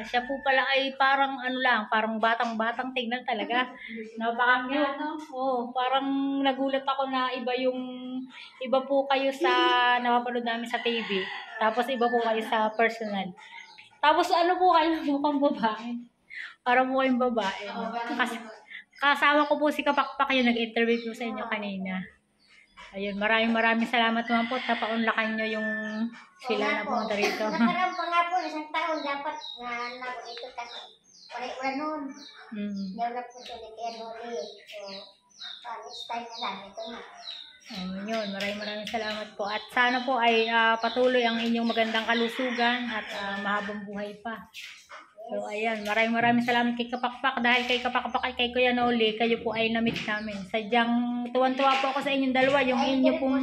Siya po pala ay parang ano lang, parang batang-batang tingnan talaga. Napaka-cute, no? Oo, parang nagulat ako na iba po kayo sa napapanood namin sa TV. Tapos iba po kayo sa personal. Tapos ano po kayo, mukhang babae. Parang mukhang babae. No? Kasama ko po si Kapakpak yung nag-interview po sa inyo kanina. Ayun, maraming salamat naman po. Napaunlakan nyo yung sila na pumunta rito. Nakarang pa nga po, isang taon dapat na ito kasi wala noon. Wala po ito ni Kuya Noli. So, next time na lang, ito na. Yun, maraming salamat po. At sana po ay patuloy ang inyong magandang kalusugan at mahabang buhay pa. So, ayan, maraming salamat kay Kapakpak. Dahil kay Kapakpak ay kay Kuya Noli, kayo po ay na-meet namin. Sadyang tuwan-tuwa po ako sa inyong dalawa. Yung inyo pong...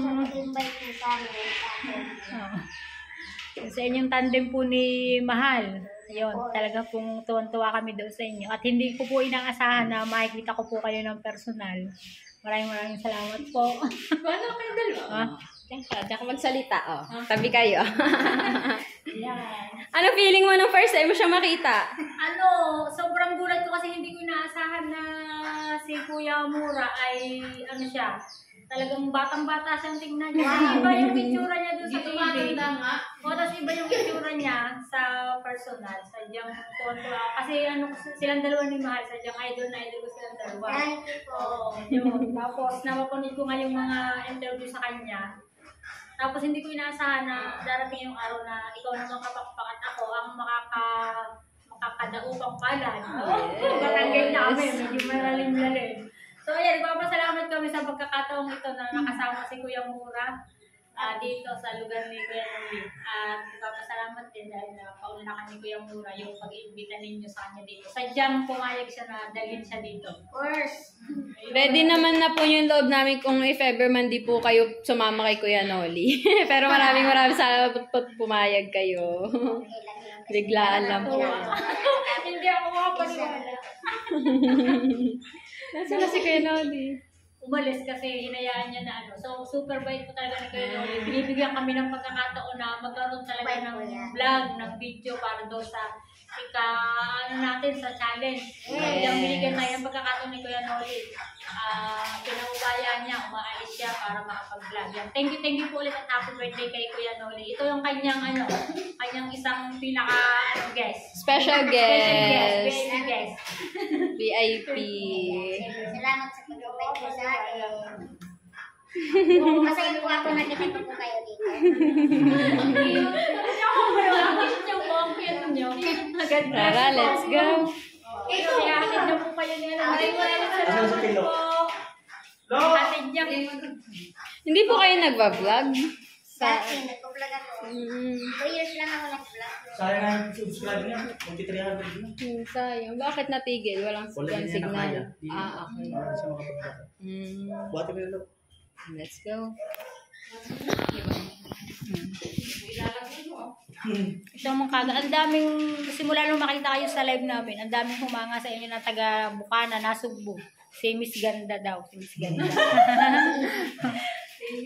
sa inyong tandem po ni Mahal. Ayun, talaga pong tuwan-tuwa kami doon sa inyo. At hindi ko po inaasahan na makikita ko po kayo ng personal. Maraming salamat po. Paano kayo dalawa? Diyan ka magsalita, Tabi kayo. Yan. Ano feeling mo nung first time mo siya makita? Sobrang gulat ko kasi hindi ko inaasahan na si Kuya Mura ay siya. Talagang batang-bata siyang tingnan niya. Iba yung itsura niya doon sa TV. Tapos iba yung itsura niya sa personal. Sadyang tuwa. Kasi silang dalawa ni Mahal. Sadyang idol na idol ko silang dalawa. Oo. Tapos napapanood ko nga yung mga interview sa kanya. Tapos hindi ko inaasahan na darating yung araw na ikaw naman Kapakpak at ako ang makakadaupang palad. Barangay namin. Medyo malalim-lalim. So, ayan, nagpapasalamat kami sa pagkakataong ito na nakasama si Kuya Mura dito sa lugar ni Kuya Noli. At nagpapasalamat din dahil paunakan ni Kuya Mura yung pag-iimbita ninyo sa kanya dito. Sadyang pumayag siya na dalhin siya dito. Of course. Ready naman na po yung loob namin kung if ever man di po kayo sumama kay Kuya Noli. Pero maraming salamat po pumayag kayo. Biglaan lang po. Hindi ako makapaniwala. Nasaan na si Kuya Noli? Umalis kasi hinayaan niya na So, super bait po talaga ni Kuya Noli. Binibigyan kami ng pagkakataon na magkaroon talaga ng vlog, ng video para daw sa natin sa challenge. Yung binigyan tayo ng pagkakataon ni Kuya Noli. Pinaubaya niya, umaalis siya para makapag-vlog. Thank you po ulit at happy birthday kay Kuya Noli. Ito yung kanyang isang pinaka-guest. Special guest. VIP. Salamat sa pag-invite mo sa akin. Masaya po ako nakita po kayo dito. Tara, let's go. Ihatid niyo po kayo nila. Maraming salamat po. Ihatid niyo. Hindi po kayo nagva-vlog? Dati, nag-vlog ako. 2 years lang ako nag-vlog. Sayang nga yung subscribe niya. Magti-300 na. Sayang. Bakit natigil? Walang Wala niya signal. nakaya. Okay. Wala siya makapag-vlog. Buhati mo yun. Let's go. Ito mong ang daming, simula nung makita kayo sa live namin, ang daming humanga sa inyo na taga Bukana, Nasugbu. Si Miss Ganda daw, si Miss Ganda. Thank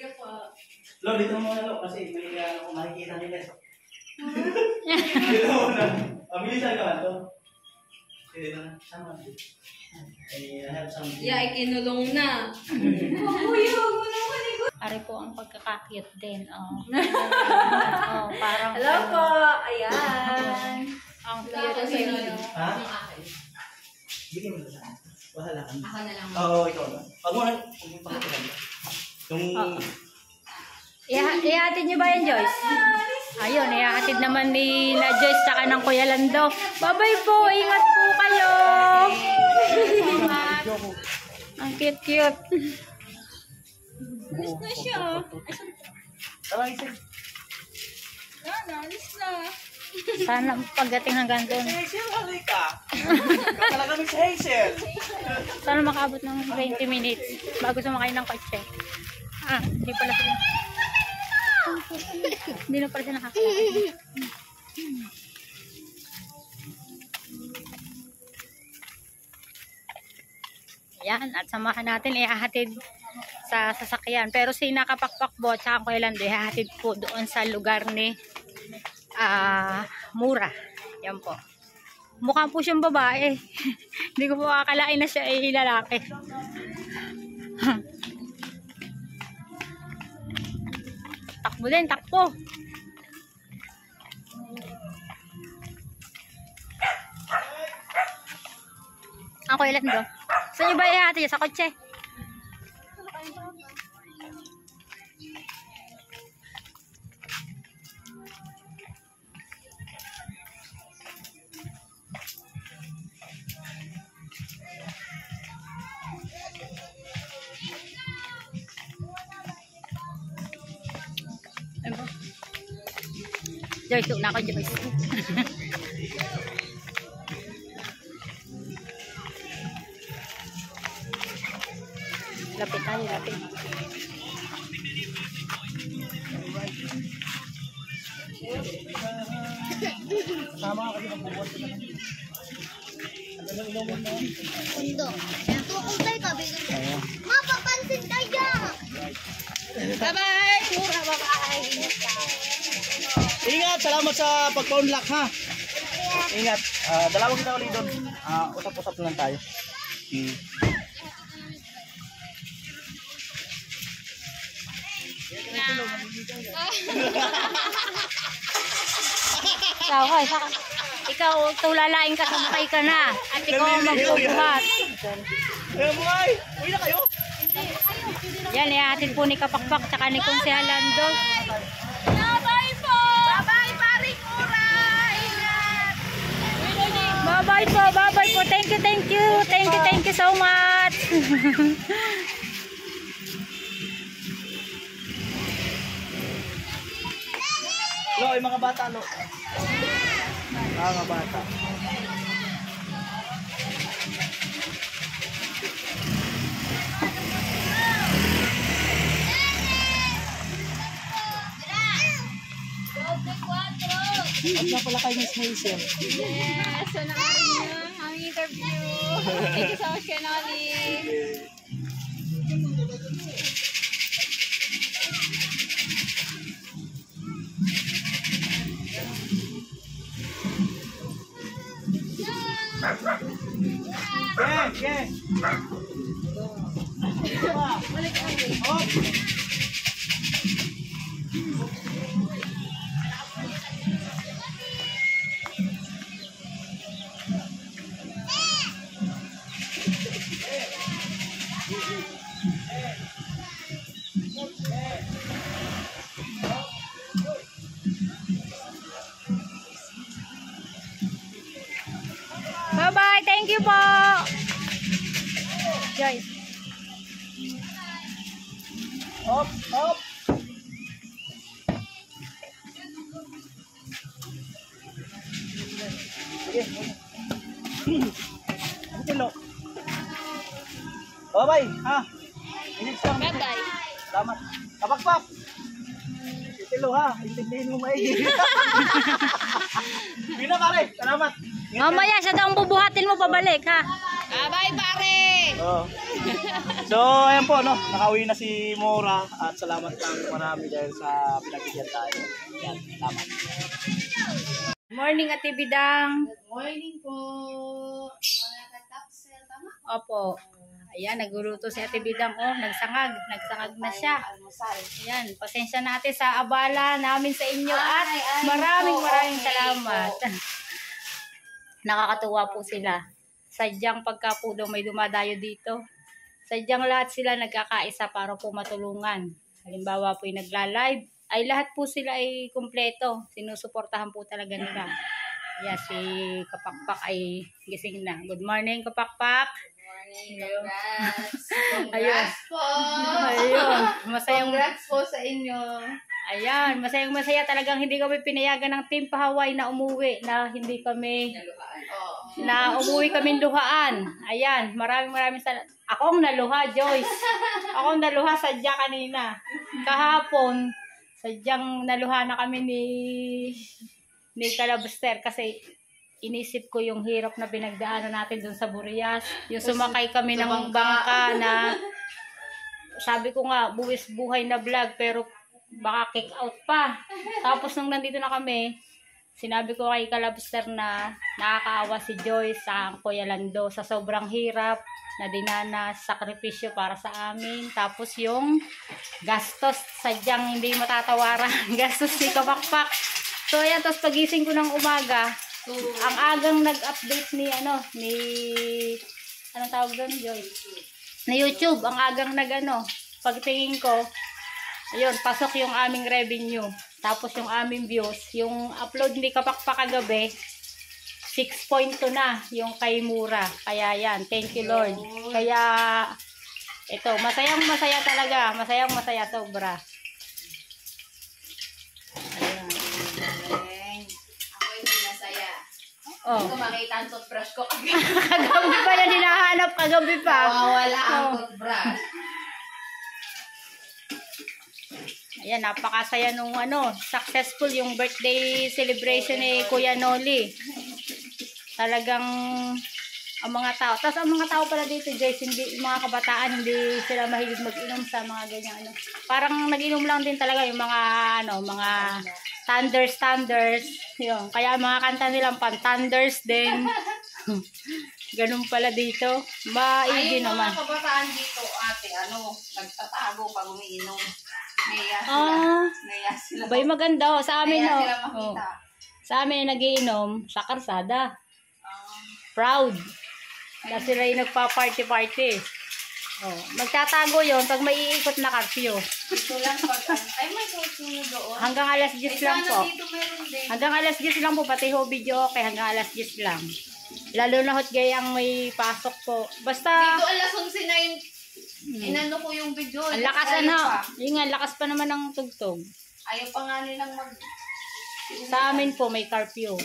you po. Lo, dito mo muna lo, kasi may makikita nila. Dito mo na. Mabilisan ka man to. Dito na. Sama. I have some... Yeah, ikinulong na. Ari po ang pagkakakit din. Parang... Hello po. Ayan. Ang cute sa inyo. Ha? Bigyan mo na sa akin. Wala ka. Ako na lang. Oo, ikaw na. Huwag mo na. Huwag mo pakitiran. Yung... Ihatid niyo ba yan, Joyce? Ayun, ihatid naman ni na Joyce tsaka ng Kuya Lando. Bye-bye po. Ingat po kayo. Ang cute-cute. Alis na siya. Tama, isa. Alis na. Sana pagdating hanggang doon. Hazel, halika. Talaga Miss Hazel. Sana makaabot ng 20 minutes bago sumakay ng kotse. Hindi pala sila. Hindi na pala sila nakakalakas. Ayan, at samahan natin ihahatid sa sasakyan. Pero si Nakapakpakbo at saka Kuya Lando ihahatid po doon sa lugar ni Mura. Yan po. Mukha po siyang babae. Hindi ko po akalain na siya ay lalaki. Takbo din, takbo. Ako ilan do? Saan yung ba ihati sa kotse? Joyce, tuon na ako, Joyce. Lapit tayo, lapit. Sama ka kasi magbubuhat ka naman. Undo. Tukulay ka, bilang. Mapapansin tayo! Bye-bye! Mura, bye-bye! Ingat, salamat sa pagpa-unlock ha. Ingat. Dalawa kita ulit doon. Usap-usap lang tayo. Ikaw, tulalain ka, sumakay ka na. At ikaw ang magbubuhat. Eh, buhay! Uwi na kayo? Yan, ihatid po ni Kapakpak, tsaka ni Konsehal Lando. Bye-bye po! Bye-bye, paring Mura! Ingat! Bye-bye po, bye-bye po. Thank you, thank you. Thank you so much. Lo, yung mga bata, lo. Mga bata. At na pala kay Miss Hazel. Yes! So, nakarin niyo ang aming interview. Thank you so much, Kenoli. Yeah, yeah. Oh. Bye-bye, thank you po. Joyce. Hop, hop. Sige. Hello. Bye-bye, ha? Bye-bye. Salamat. Kapakpak. Hello, ha? Intindihin mo maigi. Bina, pare. Salamat. Mamaya siya daw ang bubuhatin mo pabalik, ha? Bye-bye, pare! Oh. So, ayan po, no? Nakauwi na si Mora at salamat lang marami dahil sa pinagbigyan tayo. Yan, salamat. Morning, Ate Bidang. Morning po! Mga kataksel, tama? Opo. Ayan, nagluluto si Ate Bidang. Oh, nagsangag. Nagsangag na siya. Ayan, pasensya natin sa abala namin sa inyo at maraming salamat. Nakakatuwa po sila. Sadyang pagka po daw may dumadayo dito, sadyang lahat sila nagkakaisa para po matulungan. Halimbawa po yung nagla-live, ay lahat po sila ay kumpleto. Sinusuportahan po talaga nila. Yeah, si Kapakpak ay gising na. Good morning, Kapakpak. Congrats! Ayun. Po! Ayun. Masayang, Congrats po sa inyo! ayan, masaya talagang hindi kami pinayagan ng Team Pahaway na umuwi, na hindi kami, na umuwi kaming luhaan. Ayan, maraming salamat. Akong naluha, Joyce. Akong naluha sadya kanina. Kahapon, sadyang naluha na kami ni Kalabaster kasi inisip ko yung hirap na pinagdaanan natin dun sa Burias. Yung sumakay kami ng bangka na sabi ko nga, buwis buhay na vlog pero baka kick out pa. Tapos nung nandito na kami, Sinabi ko kay Kalabster na nakakaawa si Joyce sa Kuya Lando sa sobrang hirap na dinanas, sakripisyo para sa amin. Tapos yung gastos, sadyang hindi matatawaran. Gastos ni Kapakpak. So ayan, tapos pagising ko ng umaga, ang agang nag-update ni anong tawag doon, Joyce? Na YouTube, ang agang pagtingin ko, ayun, pasok yung aming revenue. Tapos yung aming views, yung upload ni Kapakpak kagabi, 6.2 na yung kay Mura. Kaya yan, thank you Lord. Kaya ito, masayang masaya talaga. Masayang masaya sobra. Ayan. Ako hindi nasaya. Oh. Hindi ko makita ang toothbrush ko kagabi. Kagabi pa na hinahanap, kagabi pa. Wala ang toothbrush. Ayan, napakasaya nung successful yung birthday celebration ni Kuya Noli. Talagang ang mga tao. Tapos ang mga tao pala dito, Joyce, yung mga kabataan, hindi sila mahilig mag-inom sa mga ganyan Parang nag-inom lang din talaga yung mga mga thunders. Yun. Kaya mga kanta nilang pan-thunders din. Ganun pala dito. Maigi naman. Mga kabataan dito, ate, nagtatago pag umiinom. Naya sila. Bay maganda sa amin Naya sila makita. Sa amin nagiinom sa karsada. Proud. Kasi sila yung nagpa-party. Magtatago yon pag may iikot na curfew. Dito lang may susunod doon. Hanggang alas 10 lang po. Dito meron din. Hanggang alas 10 lang po, pati ho video okay, hanggang alas 10 lang. Lalo na hot gayang may pasok po. Basta Dito alas 11 na yung inano ko yung video. ang lakas yung nga, lakas pa naman ng tugtog. Ayaw pa nga nilang Sa amin po may curfew.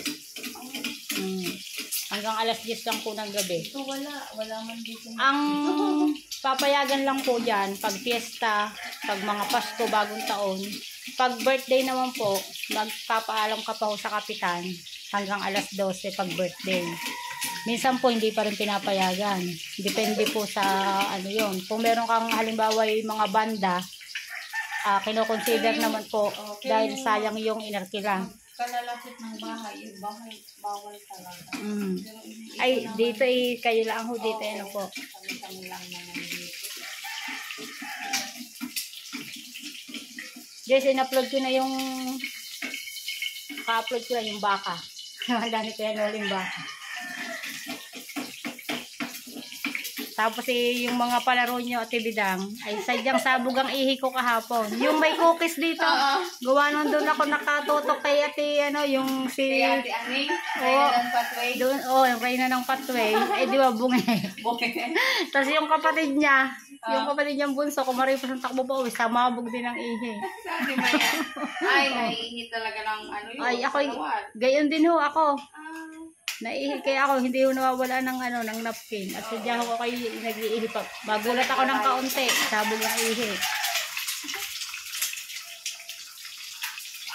Hanggang alas 10 lang po ng gabi. Ito wala man dito. Ang papayagan lang po yan, pag fiesta, pag mga Pasko, bagong taon. Pag birthday naman po, magpapaalam ka pa ho sa kapitan hanggang alas 12 pag birthday. Minsan po hindi pa rin pinapayagan. Depende po sa yun. Kung meron kang halimbawa yung mga banda, kino-consider naman po dahil sayang yung inarkila. Kalalapit ng bahay, yung bahay bawal talaga. Ay, dito kayo lang ho dito po. Kami lang naman dito. Guys, in-upload ko na ka-upload ko na yung baka. Handa ni Kuya Noli yung baka. Tapos yung mga palaro nyo at Bidang, ay sadyang sabog ang ihi ko kahapon. Yung may cookies dito, gawa nung doon ako nakatutok kay ate, yung si... Kaya ate Aning, Reyna ng Pathway. Doon, yung Reyna ng Pathway. Ay, di ba, bungi. Tapos yung kapatid niya, yung kapatid niyang bunso, kumaripos ng takbo pa uwi, samabog din ang ihi. Sabi ba yan? Ay, naiinit talaga ng yun. Ay, ako, gayon din ho ako. Naihi kaya ako, hindi ko nawawala ng ng napkin. At sadya ako kayo nag-iihi pa. Magulat ako ng kaunti. Sabog ang ihi.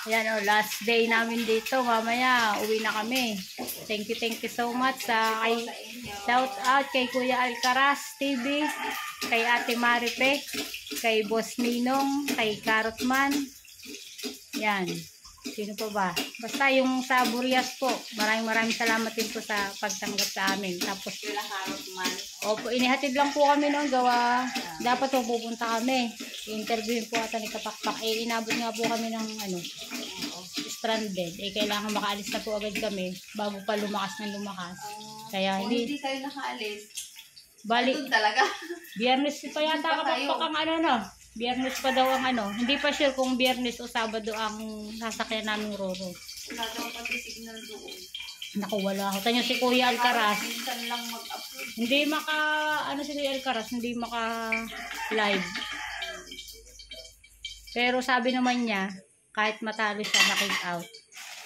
Ayan last day namin dito. Mamaya, uwi na kami. Thank you so much sa shout out kay Kuya Alcaraz TV, kay Ate Maripe, kay Boss Ninong, kay Carrotman. Yan. Sino po ba? Basta yung sa Burias po. Maraming salamat din po sa pagtanggap sa amin. Tapos Sila Carrotman. opo, inihatid lang po kami noong gawa. Dapat po pupunta kami. I-interviewin po ata ni Kapakpak. Inabot nga po kami ng stranded. Kailangan makaalis na po agad kami bago pa lumakas. Kaya Kung hindi kayo nakaalis, bali, doon talaga. Biyernes pa yata Kapakpak ang Biyernes pa daw ang hindi pa sure kung Biyernes o Sabado ang sasakyan naming Roro. Wala daw pati signal doon. Naku, wala ako. Tanyo si Kuya Alcaraz. Minsan lang mag-upload. Hindi si Kuya Alcaraz, hindi live. Pero sabi naman niya, kahit matalo siya na-kick out,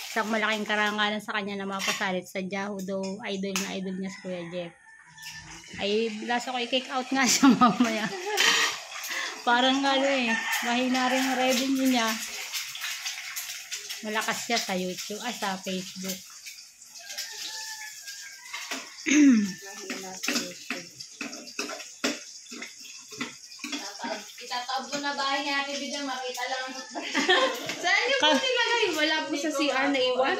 isang malaking karangalan sa kanya na mapasalit sa Yahoo daw, idol niya si Kuya Jeff. Ay, lasa ko i-kick out nga siya mamaya. Parang mahina rin ang revenue niya. Malakas siya sa YouTube, sa Facebook. Itataob ko na bahay ni Ate Bidang, makita lang ang Saan niyo po nilagay? Wala po sa CR na iwan?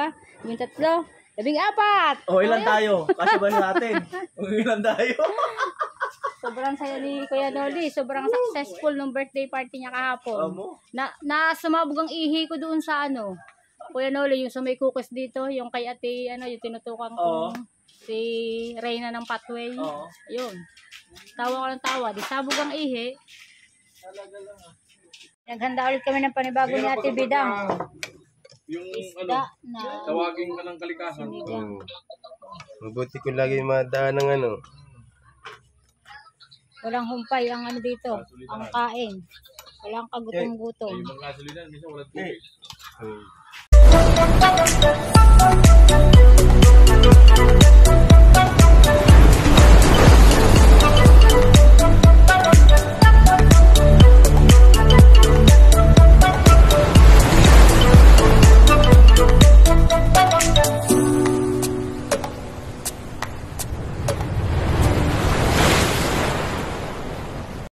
dalawa, 13, 14. O, ilan tayo? Kasi ba natin? Ilan tayo? Sobrang saya ni Kuya Noli. Sobrang successful nung birthday party niya kahapon. Sumabog ang ihi ko doon sa ano. Kuya Noli, yung sa may cookies dito, yung kay ate, yung tinutukan ko. Si Reyna ng Pathway. Yun. Tawa ko ng tawa. Di sabog ang ihi. Naghanda ulit kami ng panibago ni Ate Bidang. Yung Isda na tawagin ka ng kalikasan. Mabuti ko lagi madaan ng ano. walang humpay ang ano dito. Ang kain. Walang kagutom-gutom. Ibang gasolina, minsan wala tubig.